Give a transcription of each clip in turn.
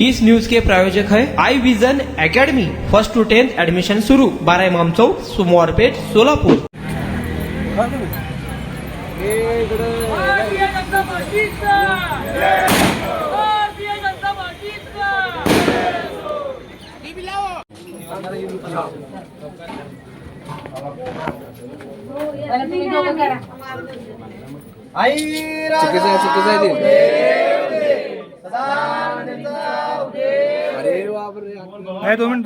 इस news के प्रायोजक है Aai vision academy. 1st to 10th admission शुरू। 12 इमाम चौक, सोमवारपेठ, सोलापूर। अरे 2 मिनिट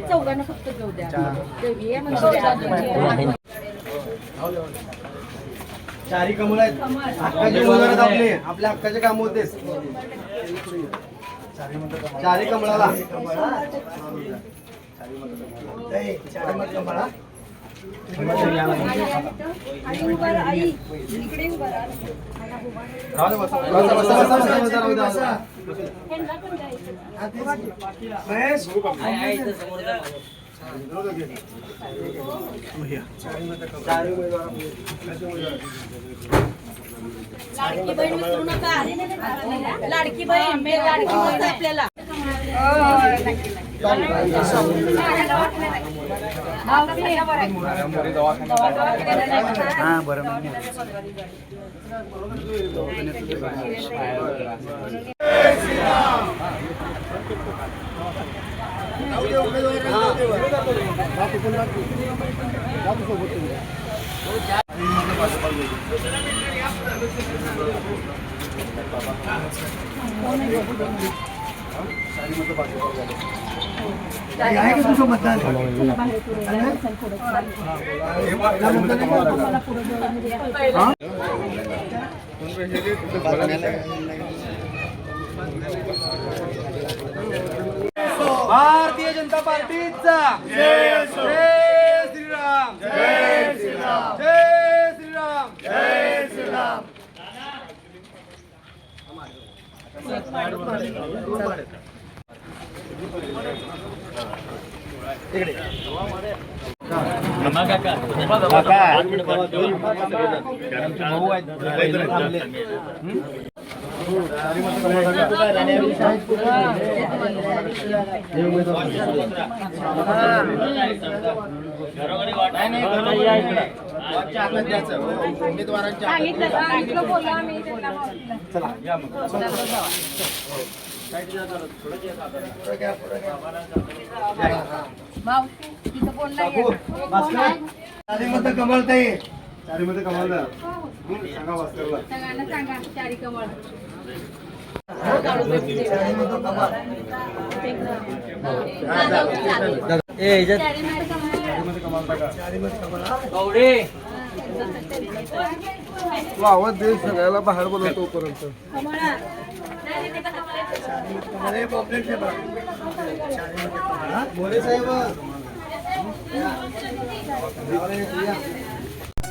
चौघांना फक्त घेऊ द्या. चारी कमळ आहेत. हक्काचे मुलं आपले आपल्या हक्काचे काम होतेच. चारी कमळाला लाडकी बहीण विसरू नका. लाडकी बहीण लाडकी बहीण आपल्याला आहे का तुझं मतदान? भारतीय जनता पार्टीचा जय श्रीराम, जय श्रीराम, जय श्रीराम, जय श्रीराम. चारीमध्ये कमळताई, चारीमध्ये कमळदा सांगा वास्तवला सांगा. चारी कमळ आवाज दे सगळ्याला बाहेर बोलवतो पर्यंत. मोरे साहेब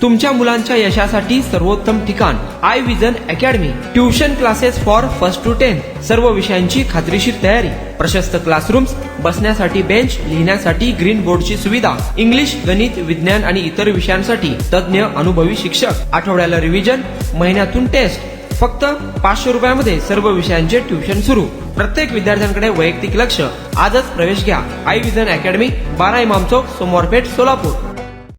तुमच्या मुलांच्या यशासाठी सर्वोत्तम ठिकाण Aai vision academy. Tuition classes for 1st to 10th. सर्व विषयांची खात्रीशीर तयारी. प्रशस्त क्लासरूम्स, बसण्यासाठी बेंच, लिहिण्यासाठी ग्रीन बोर्डची सुविधा. इंग्लिश, गणित, विज्ञान आणि इतर विषयांसाठी तज्ञ अनुभवी शिक्षक. आठवड्याला रिव्हिजन, महिन्यातून टेस्ट. फक्त 500 रुपयामध्ये सर्व विषयांचे ट्युशन सुरू. प्रत्येक विद्यार्थ्यांकडे वैयक्तिक लक्ष. आजच प्रवेश घ्या. आई विजन अकॅडमी, 12 इमाम चौक, सोमवारपेठ, सोलापूर.